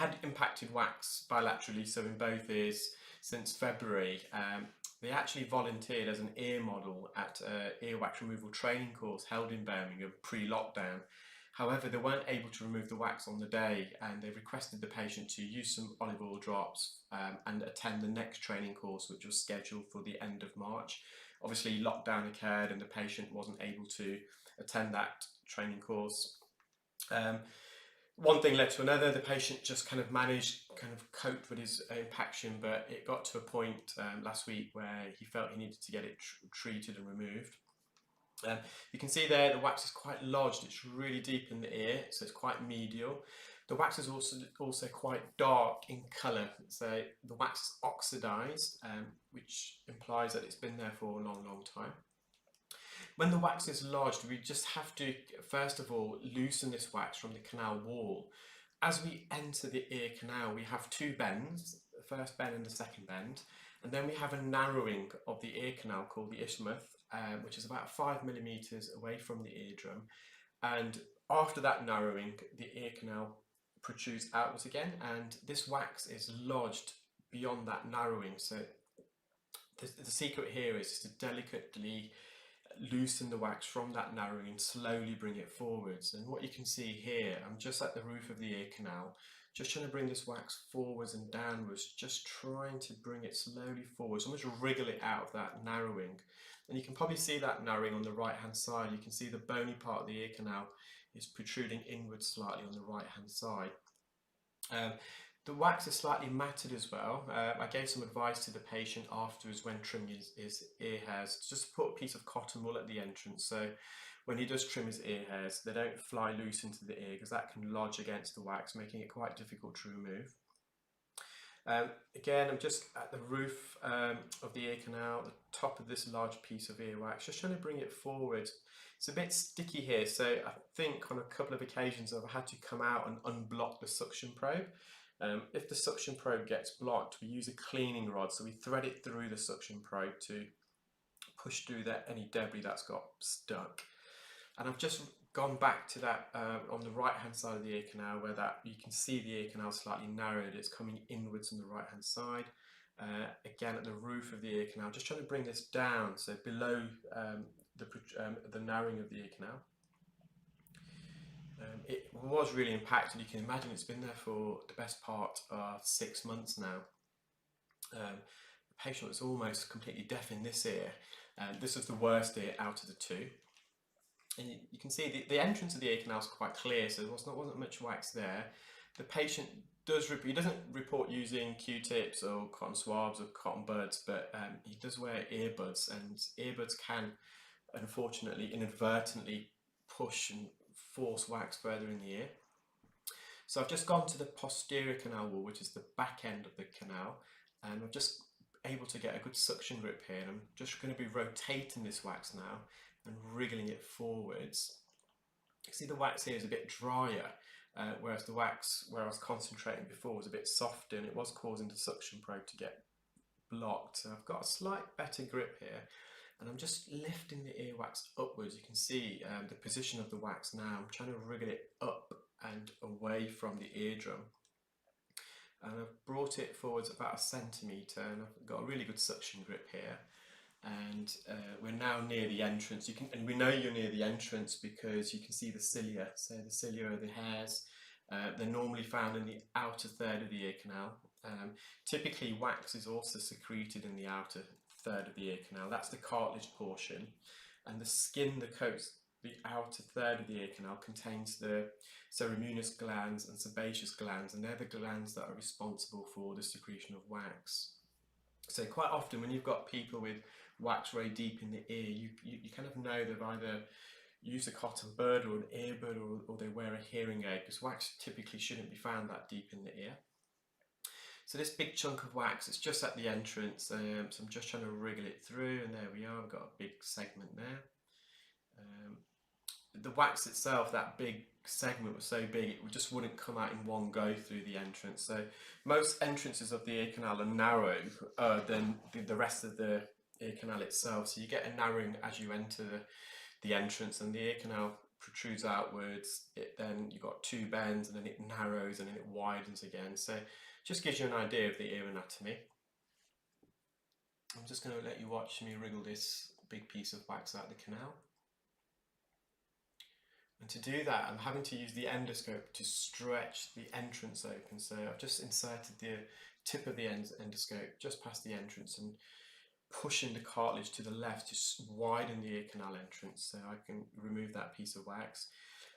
had impacted wax bilaterally, so in both ears, since February. They actually volunteered as an ear model at an earwax removal training course held in Birmingham pre-lockdown. However, they weren't able to remove the wax on the day, and they requested the patient to use some olive oil drops and attend the next training course, which was scheduled for the end of March. Obviously, lockdown occurred and the patient wasn't able to attend that training course. One thing led to another. The patient just kind of coped with his impaction, but it got to a point last week where he felt he needed to get it treated and removed. You can see there the wax is quite lodged, it's really deep in the ear, so it's quite medial. The wax is also quite dark in colour, so the wax is oxidised, which implies that it's been there for a long time. When the wax is lodged, we just have to, first of all, loosen this wax from the canal wall. As we enter the ear canal, we have two bends, the first bend and the second bend, and then we have a narrowing of the ear canal called the isthmus, which is about 5 millimeters away from the eardrum. And after that narrowing, the ear canal protrudes outwards again, and this wax is lodged beyond that narrowing. So the secret here is to delicately loosen the wax from that narrowing and slowly bring it forwards. And what you can see here, I'm just at the roof of the ear canal, just trying to bring this wax forwards and downwards, just trying to bring it slowly forwards, almost wriggle it out of that narrowing. And you can probably see that narrowing on the right hand side. You can see the bony part of the ear canal is protruding inwards slightly on the right hand side. The wax is slightly matted as well. I gave some advice to the patient afterwards when trimming his ear hairs, just to put a piece of cotton wool at the entrance, so when he does trim his ear hairs, they don't fly loose into the ear, because that can lodge against the wax, making it quite difficult to remove. Again, I'm just at the roof of the ear canal, the top of this large piece of earwax, just trying to bring it forward. It's a bit sticky here, so I think on a couple of occasions I've had to come out and unblock the suction probe. If the suction probe gets blocked, we use a cleaning rod, so we thread it through the suction probe to push through any debris that's got stuck. And I've just gone back to that on the right hand side of the ear canal, where you can see the ear canal slightly narrowed, it's coming inwards on the right hand side. Again at the roof of the ear canal, just trying to bring this down, so below the narrowing of the ear canal. It was really impacted. You can imagine it's been there for the best part of 6 months now. The patient was almost completely deaf in this ear. This was the worst ear out of the two. And you can see the entrance of the ear canal is quite clear, so there wasn't much wax there. The patient he doesn't report using Q-tips or cotton swabs or cotton buds, but he does wear earbuds, and earbuds can unfortunately inadvertently push and force wax further in the ear. So I've just gone to the posterior canal wall, which is the back end of the canal, and I'm just able to get a good suction grip here, and I'm just going to be rotating this wax now and wriggling it forwards. You see the wax here is a bit drier, whereas the wax where I was concentrating before was a bit softer, and it was causing the suction probe to get blocked. So I've got a slight better grip here, and I'm just lifting the earwax upwards. You can see the position of the wax now. I'm trying to wriggle it up and away from the eardrum, and I've brought it forwards about 1 centimetre, and I've got a really good suction grip here. And we're now near the entrance. And we know you're near the entrance because you can see the cilia. So the cilia are the hairs. They're normally found in the outer third of the ear canal. Typically, wax is also secreted in the outer third of the ear canal. That's the cartilage portion. And the skin that coats the outer third of the ear canal contains the ceremonous glands and sebaceous glands, and they're the glands that are responsible for the secretion of wax. So quite often when you've got people with wax very deep in the ear, you kind of know they've either used a cotton bud or an earbud, or they wear a hearing aid, because wax typically shouldn't be found that deep in the ear. So this big chunk of wax, it's just at the entrance, so I'm just trying to wriggle it through, and there we are, we've got a big segment there. The wax itself, that big segment was so big it just wouldn't come out in one go through the entrance. So most entrances of the ear canal are narrow than the rest of the ear canal itself, so you get a narrowing as you enter the entrance, and the ear canal protrudes outwards, then you've got two bends, and then it narrows and then it widens again. So just gives you an idea of the ear anatomy. I'm just going to let you watch me wriggle this big piece of wax out the canal. And to do that, I'm having to use the endoscope to stretch the entrance open. So I've just inserted the tip of the endoscope just past the entrance and pushing the cartilage to the left to widen the ear canal entrance so I can remove that piece of wax.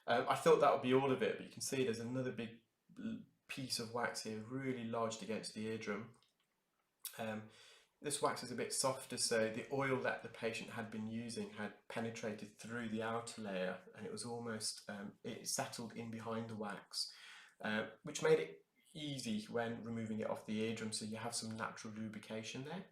I thought that would be all of it, but you can see there's another big piece of wax here really lodged against the eardrum. This wax is a bit softer, so the oil that the patient had been using had penetrated through the outer layer, and it was almost, it settled in behind the wax, which made it easy when removing it off the eardrum, so you have some natural lubrication there.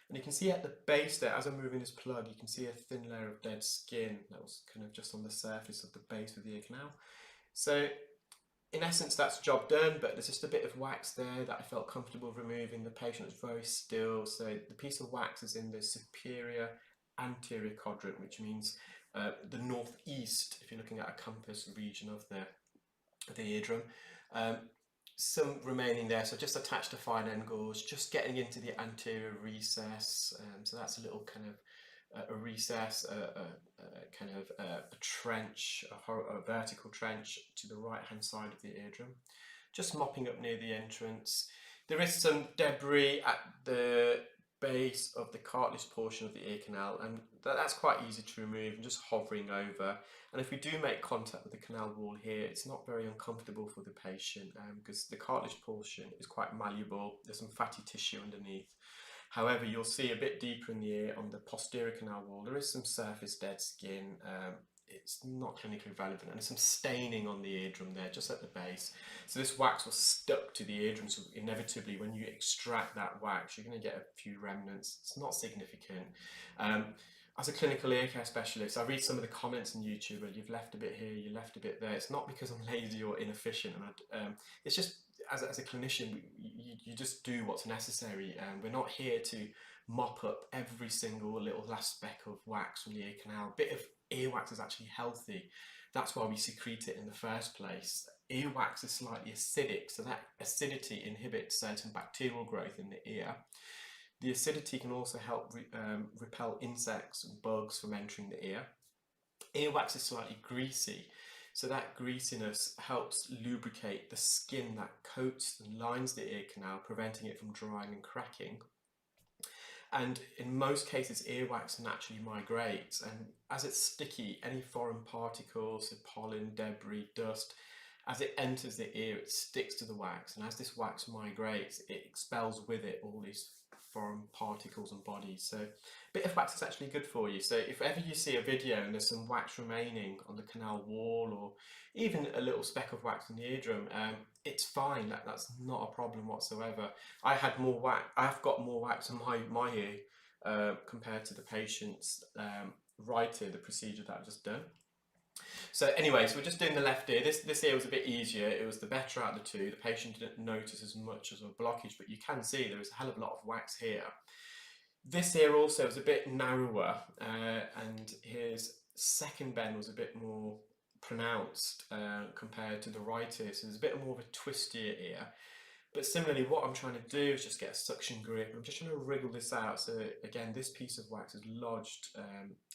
And you can see at the base there, as I'm moving this plug, you can see a thin layer of dead skin that was kind of just on the surface of the base of the ear canal. So in essence, that's job done, but there's just a bit of wax there that I felt comfortable removing. The patient was very still, so the piece of wax is in the superior anterior quadrant, which means the northeast, if you're looking at a compass region of the eardrum. Some remaining there, so just attached to fine end gauge, just getting into the anterior recess. So that's a little kind of a recess, kind of a trench, a vertical trench to the right hand side of the eardrum. Just mopping up near the entrance. There is some debris at the base of the cartilage portion of the ear canal, and that's quite easy to remove, and just hovering over. And if we do make contact with the canal wall here, it's not very uncomfortable for the patient because the cartilage portion is quite malleable. There's some fatty tissue underneath. However, you'll see a bit deeper in the ear on the posterior canal wall, there is some surface dead skin. It's not clinically relevant, and there's some staining on the eardrum there, just at the base. So this wax was stuck to the eardrum, so inevitably when you extract that wax, you're going to get a few remnants. It's not significant. As a clinical ear care specialist, I read some of the comments on YouTube, where you've left a bit here, you left a bit there. It's not because I'm lazy or inefficient. It's just, as a clinician, you just do what's necessary. We're not here to mop up every single little last speck of wax from the ear canal. A bit of earwax is actually healthy. That's why we secrete it in the first place. Earwax is slightly acidic, so that acidity inhibits certain bacterial growth in the ear. The acidity can also help repel insects and bugs from entering the ear. Earwax is slightly greasy, so that greasiness helps lubricate the skin that coats and lines the ear canal, preventing it from drying and cracking. And in most cases, earwax naturally migrates, and as it's sticky, any foreign particles, so pollen, debris, dust, as it enters the ear, it sticks to the wax, and as this wax migrates, it expels with it all these foreign particles and bodies. So a bit of wax is actually good for you. So if ever you see a video and there's some wax remaining on the canal wall, or even a little speck of wax in the eardrum, it's fine. That's not a problem whatsoever. I had more wax. I've got more wax in my ear compared to the patient's right ear, the procedure that I've just done. So anyway, so we're just doing the left ear. This ear was a bit easier. It was the better out of the two. The patient didn't notice as much as a blockage, but you can see there was a hell of a lot of wax here. This ear also was a bit narrower, and his second bend was a bit more pronounced compared to the right ear. So there's a bit more of a twistier ear. But similarly, what I'm trying to do is just get a suction grip. I'm just trying to wriggle this out. So again, this piece of wax is lodged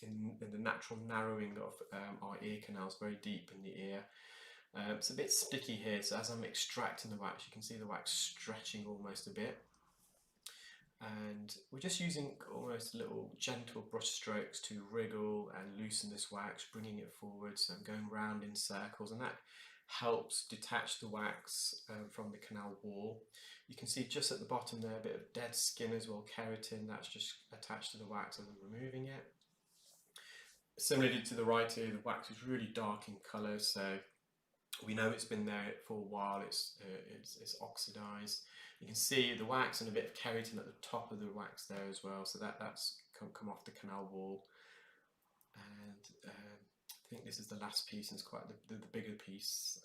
in the natural narrowing of our ear canals, very deep in the ear. It's a bit sticky here, so as I'm extracting the wax, you can see the wax stretching almost a bit. And we're just using almost little gentle brush strokes to wriggle and loosen this wax, bringing it forward. So I'm going round in circles, and that helps detach the wax from the canal wall. You can see just at the bottom there a bit of dead skin as well, keratin, that's just attached to the wax as I'm removing it. Similarly to the right ear, the wax is really dark in colour, so we know it's been there for a while. It's oxidized. You can see the wax and a bit of keratin at the top of the wax there as well, so that's come off the canal wall. And I think this is the last piece, and it's quite the bigger piece.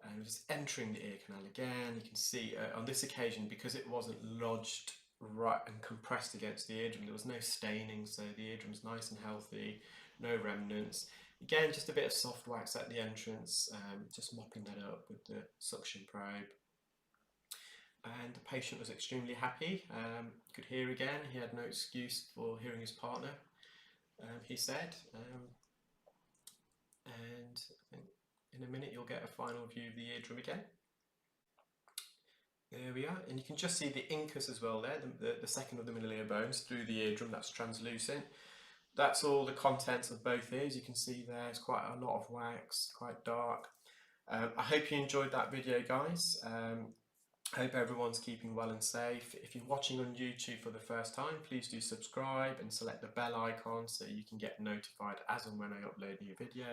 And just entering the ear canal again, you can see on this occasion, because it wasn't lodged right and compressed against the eardrum, there was no staining, so the eardrum's nice and healthy, no remnants. Again, just a bit of soft wax at the entrance, just mopping that up with the suction probe. And the patient was extremely happy. Could hear again. He had no excuse for hearing his partner, he said. And in a minute you'll get a final view of the eardrum again. There we are, and you can just see the incus as well there, the second of the middle ear bones through the eardrum. That's translucent. That's all the contents of both ears. You can see there's quite a lot of wax, quite dark. I hope you enjoyed that video, guys. I hope everyone's keeping well and safe. If you're watching on YouTube for the first time, please do subscribe and select the bell icon so you can get notified as and when I upload new videos.